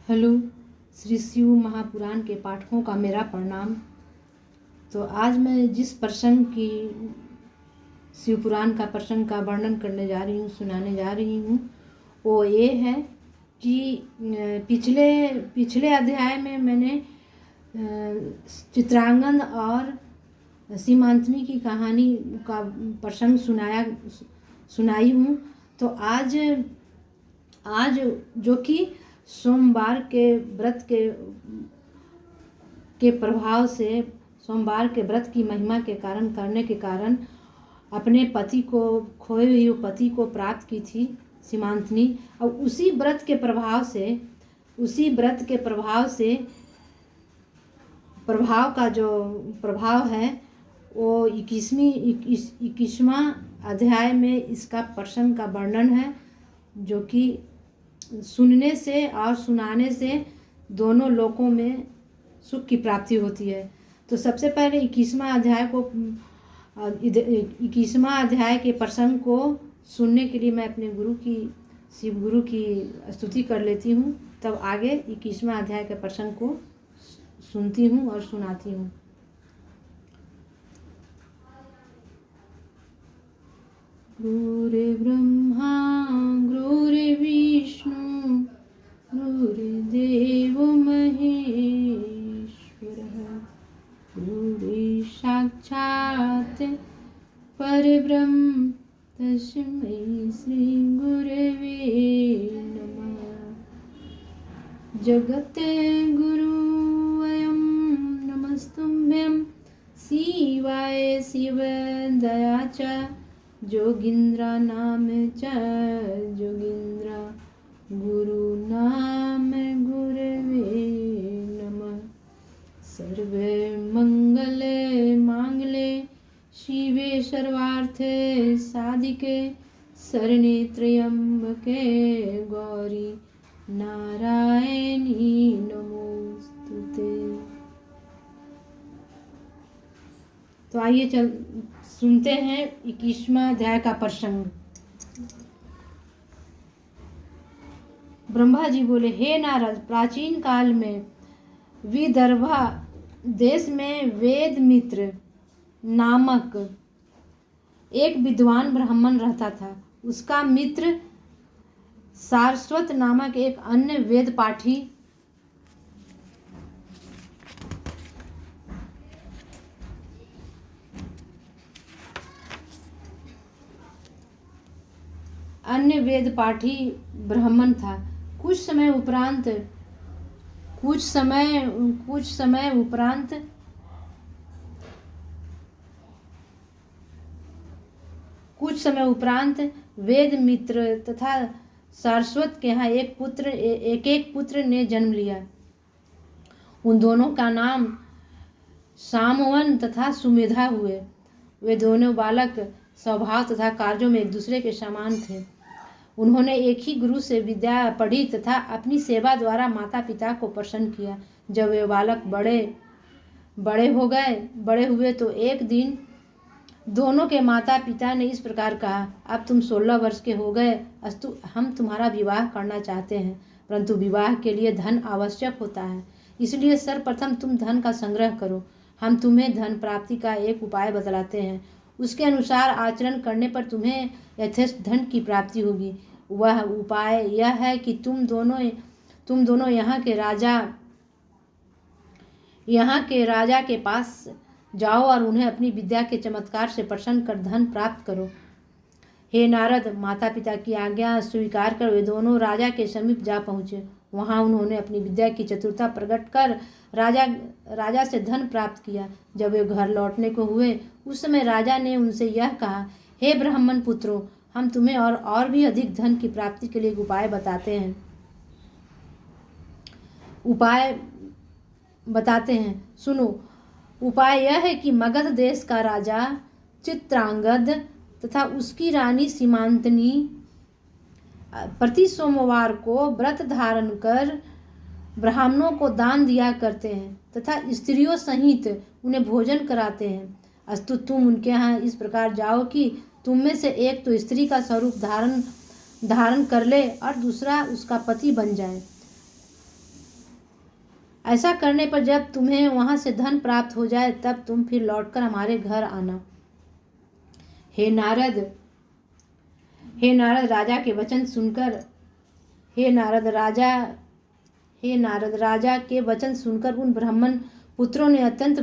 Hello, Shri Shiv Mahapuran के पाठकों का मेरा प्रणाम। तो आज मैं जिस प्रसंग की शिव पुराण का प्रसंग का वर्णन करने जा रही हूँ, सुनाने जा रही हूँ, वो ये है कि पिछले अध्याय में मैंने चित्रांगद और सीमांतनी की कहानी का प्रसंग सुनाई हूँ। तो आज जो कि सोमवार के व्रत के प्रभाव से, सोमवार के व्रत की महिमा के कारण करने के कारण अपने पति को, खोए हुए पति को प्राप्त की थी सीमांतनी। और उसी व्रत के प्रभाव का जो प्रभाव है वो 21वां अध्याय में इसका प्रसंग का वर्णन है, जो कि सुनने से और सुनाने से दोनों लोकों में सुख की प्राप्ति होती है। तो सबसे पहले 21वां अध्याय के प्रसंग को सुनने के लिए मैं अपने शिव गुरु की स्तुति कर लेती हूँ, तब आगे 21वां अध्याय के प्रसंग को सुनती हूँ और सुनाती हूँ। गुरुर्ब्रह्मा गुरुर्विष्णु गुरुर्देव महेश्वरः, गुरुर्साक्षात् परब्रह्म तस्मै श्री गुरवे नमः। जगत् गुरुवयं नमस्तुभ्यं शिवाय शिवदया च जोगीन्द्रा नाम च जोगीन्द्रा गुरु नाम गुरवे नमः। सर्वे मंगल मांगले शिवे सर्वार्थ साधिके शरणे त्र्यंबके गौरी नारायणी नमोस्तुते। तो आइए सुनते हैं 21वां अध्याय का प्रसंग। ब्रह्मा जी बोले, हे नारद, प्राचीन काल में विदर्भा देश में वेद मित्र नामक एक विद्वान ब्राह्मण रहता था। उसका मित्र सारस्वत नामक एक अन्य वेद पाठी ब्राह्मण था। कुछ समय उपरांत वेद मित्र तथा सारस्वत के यहाँ एक पुत्र ने जन्म लिया। उन दोनों का नाम सामवन तथा सुमेधा हुए। वे दोनों बालक स्वभाव तथा कार्यों में एक दूसरे के समान थे। उन्होंने एक ही गुरु से विद्या पढ़ी तथा अपनी सेवा द्वारा माता पिता को प्रसन्न किया। जब वे बालक बड़े हुए तो एक दिन दोनों के माता पिता ने इस प्रकार कहा, अब तुम 16 वर्ष के हो गए, अस्तु हम तुम्हारा विवाह करना चाहते हैं, परंतु विवाह के लिए धन आवश्यक होता है, इसलिए सर्वप्रथम तुम धन का संग्रह करो। हम तुम्हें धन प्राप्ति का एक उपाय बतलाते हैं, उसके अनुसार आचरण करने पर तुम्हें यथेष्ट धन की प्राप्ति होगी। वह उपाय यह है कि तुम दोनों यहाँ के राजा के पास जाओ और उन्हें अपनी विद्या के चमत्कार से प्रसन्न कर धन प्राप्त करो। हे नारद, माता पिता की आज्ञा स्वीकार कर वे दोनों राजा के समीप जा पहुँचे। वहाँ उन्होंने अपनी विद्या की चतुरता प्रकट कर राजा से धन प्राप्त किया। जब वे घर लौटने को हुए, उस समय राजा ने उनसे यह कहा, हे ब्राह्मण पुत्रों, हम तुम्हें और भी अधिक धन की प्राप्ति के लिए एक उपाय बताते हैं। सुनो। उपाय यह है कि मगध देश का राजा चित्रांगद तथा उसकी रानी सीमांतनी प्रति सोमवार को व्रत धारण कर ब्राह्मणों को दान दिया करते हैं तथा स्त्रियों सहित उन्हें भोजन कराते हैं। अस्तु तुम उनके यहाँ इस प्रकार जाओ कि तुम में से एक तो स्त्री का स्वरूप धारण कर ले और दूसरा उसका पति बन जाए। ऐसा करने पर जब तुम्हें वहां से धन प्राप्त हो जाए तब तुम फिर लौटकर हमारे घर आना। हे नारद हे नारद राजा के वचन सुनकर हे नारद राजा के वचन सुनकर उन ब्राह्मण पुत्रों ने अत्यंत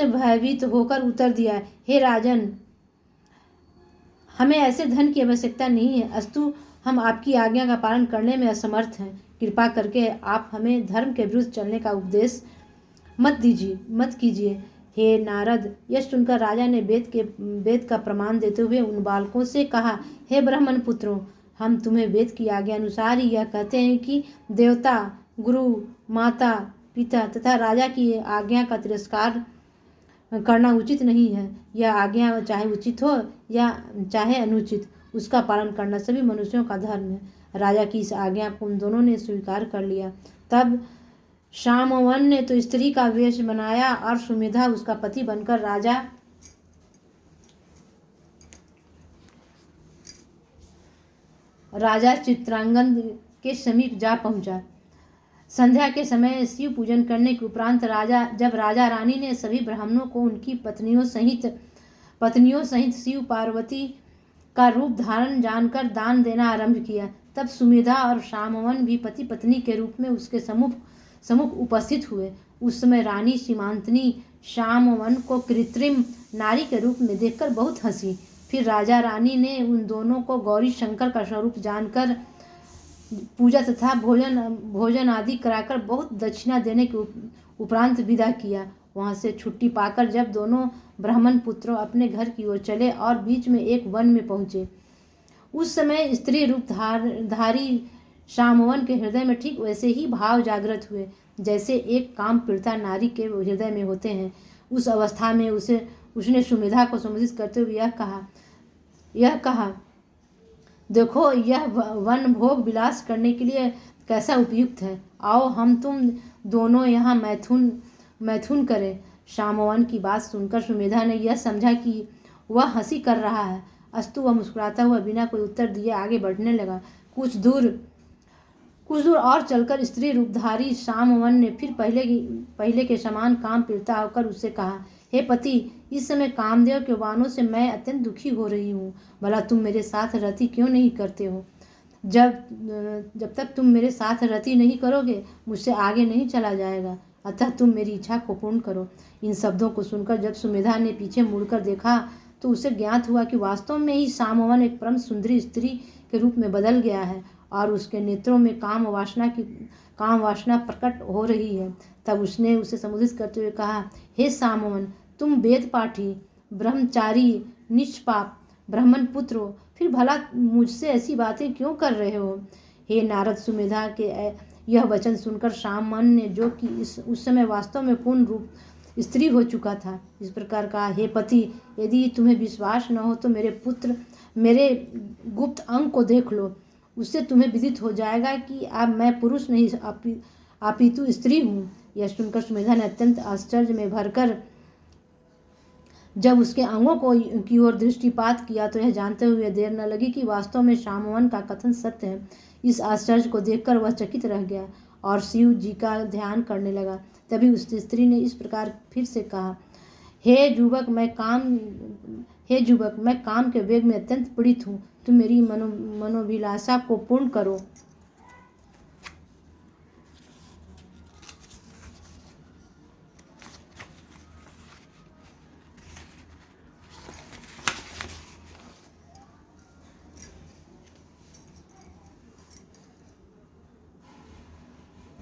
भयभीत होकर उत्तर दिया, हे राजन, हमें ऐसे धन की आवश्यकता नहीं है, अस्तु हम आपकी आज्ञा का पालन करने में असमर्थ हैं। कृपा करके आप हमें धर्म के विरुद्ध चलने का उपदेश मत कीजिए। हे नारद, यह सुनकर राजा ने वेद का प्रमाण देते हुए उन बालकों से कहा, हे ब्राह्मण पुत्रों, हम तुम्हें वेद की आज्ञा अनुसार ही यह कहते हैं कि देवता, गुरु, माता, पिता तथा राजा की आज्ञा का तिरस्कार करना उचित नहीं है। यह आज्ञा चाहे उचित हो या चाहे अनुचित, उसका पालन करना सभी मनुष्यों का धर्म है। राजा की इस आज्ञा को उन दोनों ने स्वीकार कर लिया। तब शामवन ने तो स्त्री का वेश बनाया और सुमेधा उसका पति बनकर राजा चित्रांगद के समीप जा पहुंचा। संध्या के समय शिव पूजन करने के उपरांत जब राजा रानी ने सभी ब्राह्मणों को उनकी पत्नियों सहित शिव पार्वती का रूप धारण जानकर दान देना आरंभ किया, तब सुमेधा और शामवन भी पति पत्नी के रूप में उसके सम्मुख उपस्थित हुए। उस समय रानी सीमांतनी शामवन को कृत्रिम नारी के रूप में देखकर बहुत हंसी। फिर राजा रानी ने उन दोनों को गौरी शंकर का स्वरूप जानकर पूजा तथा भोजन आदि कराकर बहुत दक्षिणा देने के उपरांत विदा किया। वहां से छुट्टी पाकर जब दोनों ब्राह्मण पुत्रों अपने घर की ओर चले और बीच में एक वन में पहुंचे, उस समय स्त्री रूप धारी शामवन के हृदय में ठीक वैसे ही भाव जागृत हुए जैसे एक काम पीड़िता नारी के हृदय में होते हैं। उस अवस्था में उसने सुमेधा को संबोधित करते हुए यह कहा, देखो, यह वन भोग विलास करने के लिए कैसा उपयुक्त है। आओ हम तुम दोनों यहाँ मैथुन करें। शामवन की बात सुनकर सुमेधा ने यह समझा कि वह हंसी कर रहा है, अस्तु वह मुस्कुराता हुआ बिना कोई उत्तर दिए आगे बढ़ने लगा। कुछ दूर और चलकर स्त्री रूपधारी शामवन ने फिर पहले के समान काम पीड़ता होकर उससे कहा, हे पति, इस समय कामदेव के वाणों से मैं अत्यंत दुखी हो रही हूँ। भला तुम मेरे साथ रति क्यों नहीं करते हो? जब तक तुम मेरे साथ रति नहीं करोगे मुझसे आगे नहीं चला जाएगा, अतः तुम मेरी इच्छा को पूर्ण करो। इन शब्दों को सुनकर जब सुमेधा ने पीछे मुड़कर देखा तो उसे ज्ञात हुआ कि वास्तव में ही शामवन एक परम सुंदरी स्त्री के रूप में बदल गया है और उसके नेत्रों में काम वासना प्रकट हो रही है। तब उसने उसे संबोधित करते हुए कहा, हे शामवन, तुम वेद पाठी, ब्रह्मचारी, निष्पाप ब्राह्मण पुत्र हो, फिर भला मुझसे ऐसी बातें क्यों कर रहे हो? हे नारद, सुमेधा के यह वचन सुनकर शामवन ने, जो कि उस समय वास्तव में पूर्ण रूप स्त्री हो चुका था, इस प्रकार कहा, हे पति, यदि तुम्हें विश्वास न हो तो मेरे गुप्त अंग को देख लो, उससे तुम्हें विदित हो जाएगा कि अब मैं पुरुष नहीं अपितु स्त्री हूँ। यह सुनकर सुमेधा ने अत्यंत आश्चर्य में भरकर जब उसके अंगों की ओर दृष्टिपात किया तो यह जानते हुए देर न लगी कि वास्तव में शामवन का कथन सत्य है। इस आश्चर्य को देखकर वह चकित रह गया और शिव जी का ध्यान करने लगा। तभी उस स्त्री ने इस प्रकार फिर से कहा, हे युवक, मैं काम के वेग में अत्यंत पीड़ित हूँ, तुम मेरी मनोभिलाषा को पूर्ण करो।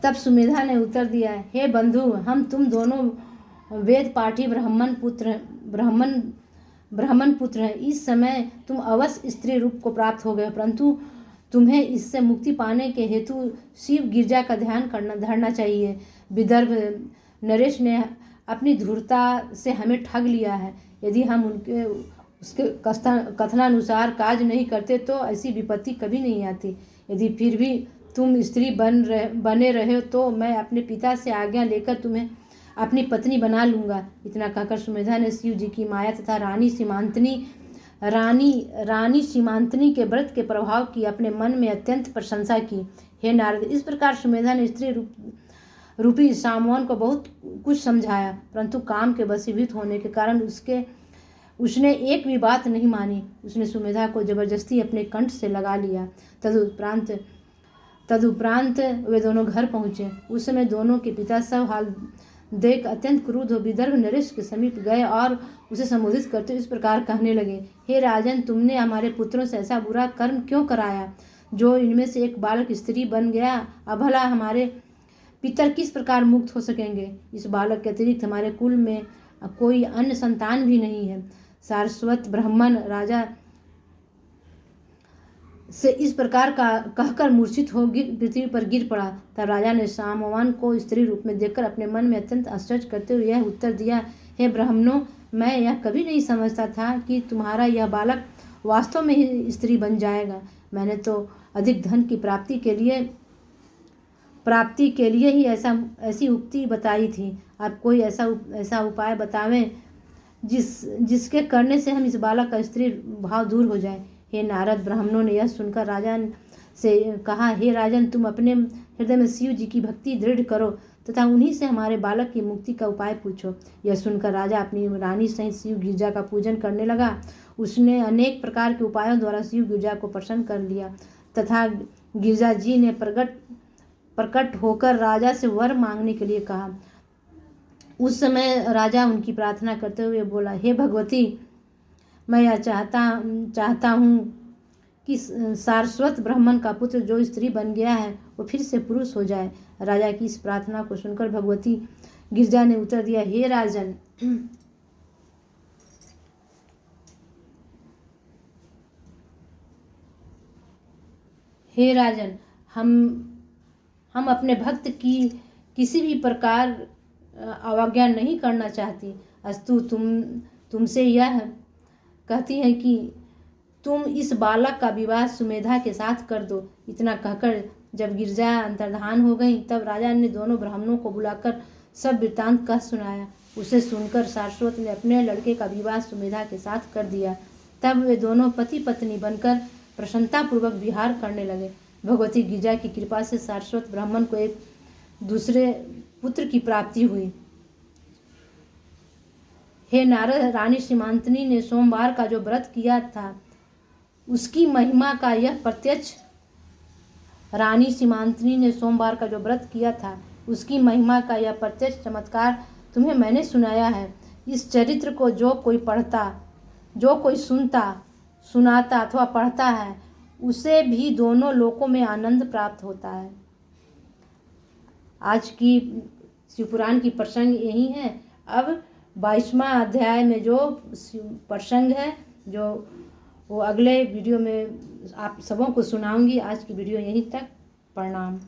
तब सुमेधा ने उत्तर दिया, हे बंधु, हम तुम दोनों वेद पाठी ब्राह्मण पुत्र हैं। इस समय तुम अवश्य स्त्री रूप को प्राप्त हो गए, परंतु तुम्हें इससे मुक्ति पाने के हेतु शिव गिरजा का ध्यान धरना चाहिए। विदर्भ नरेश ने अपनी धूर्तता से हमें ठग लिया है। यदि हम उसके कथनानुसार कार्य नहीं करते तो ऐसी विपत्ति कभी नहीं आती। यदि फिर भी तुम स्त्री बने रहे तो मैं अपने पिता से आज्ञा लेकर तुम्हें अपनी पत्नी बना लूंगा। इतना कहकर सुमेधा ने शिव जी की माया तथा रानी सीमांतनी रानी सीमांतनी के व्रत के प्रभाव की अपने मन में अत्यंत प्रशंसा की। हे नारद, इस प्रकार सुमेधा ने स्त्री रूपी सामवन को बहुत कुछ समझाया, परंतु काम के वशीभूत होने के कारण उसने एक भी बात नहीं मानी। उसने सुमेधा को जबरदस्ती अपने कंठ से लगा लिया। तदुपरांत वे दोनों घर पहुँचे। उस समय दोनों के पिता सब हाल देख अत्यंत क्रुद्ध हो विदर्भ नरेश के समीप गए और उसे संबोधित करते इस प्रकार कहने लगे, हे राजन, तुमने हमारे पुत्रों से ऐसा बुरा कर्म क्यों कराया जो इनमें से एक बालक स्त्री बन गया? अब भला हमारे पितर किस प्रकार मुक्त हो सकेंगे? इस बालक के अतिरिक्त हमारे कुल में कोई अन्य संतान भी नहीं है। सारस्वत ब्राह्मण राजा से इस प्रकार का कहकर मूर्छित हो पृथ्वी पर गिर पड़ा। तब राजा ने सामवान को स्त्री रूप में देखकर अपने मन में अत्यंत आश्चर्य करते हुए यह उत्तर दिया, हे ब्राह्मणों, मैं यह कभी नहीं समझता था कि तुम्हारा यह बालक वास्तव में ही स्त्री बन जाएगा। मैंने तो अधिक धन की प्राप्ति के लिए ही ऐसी उक्ति बताई थी। आप कोई ऐसा उपाय बतावें जिसके करने से हम इस बालक का स्त्री भाव दूर हो जाए। हे नारद, ब्राह्मणों ने यह सुनकर राजा से कहा, हे राजन, तुम अपने हृदय में शिव जी की भक्ति दृढ़ करो तथा उन्हीं से हमारे बालक की मुक्ति का उपाय पूछो। यह सुनकर राजा अपनी रानी सहित शिव गिरजा का पूजन करने लगा। उसने अनेक प्रकार के उपायों द्वारा शिव गिरजा को प्रसन्न कर लिया तथा गिरजा जी ने प्रकट होकर राजा से वर मांगने के लिए कहा। उस समय राजा उनकी प्रार्थना करते हुए बोला, हे भगवती, मैं यह चाहता हूँ कि सारस्वत ब्राह्मण का पुत्र जो स्त्री बन गया है वो फिर से पुरुष हो जाए। राजा की इस प्रार्थना को सुनकर भगवती गिरजा ने उत्तर दिया, हे राजन, हम अपने भक्त की किसी भी प्रकार अवज्ञा नहीं करना चाहती। अस्तु तुमसे यह कहती है कि तुम इस बालक का विवाह सुमेधा के साथ कर दो। इतना कहकर जब गिरजा अंतर्धान हो गई तब राजा ने दोनों ब्राह्मणों को बुलाकर सब वृत्तांत कह सुनाया। उसे सुनकर सारस्वत ने अपने लड़के का विवाह सुमेधा के साथ कर दिया। तब वे दोनों पति पत्नी बनकर प्रसन्नतापूर्वक विहार करने लगे। भगवती गिरजा की कृपा से सारस्वत ब्राह्मण को एक दूसरे पुत्र की प्राप्ति हुई। हे नारद, रानी सीमांतनी ने सोमवार का जो व्रत किया था उसकी महिमा का यह प्रत्यक्ष चमत्कार तुम्हें मैंने सुनाया है। इस चरित्र को जो कोई सुनाता अथवा पढ़ता है उसे भी दोनों लोकों में आनंद प्राप्त होता है। आज की शिवपुराण की प्रसंग यही है। अब 22वां अध्याय में जो प्रसंग है जो वो अगले वीडियो में आप सबों को सुनाऊंगी। आज की वीडियो यहीं तक। प्रणाम।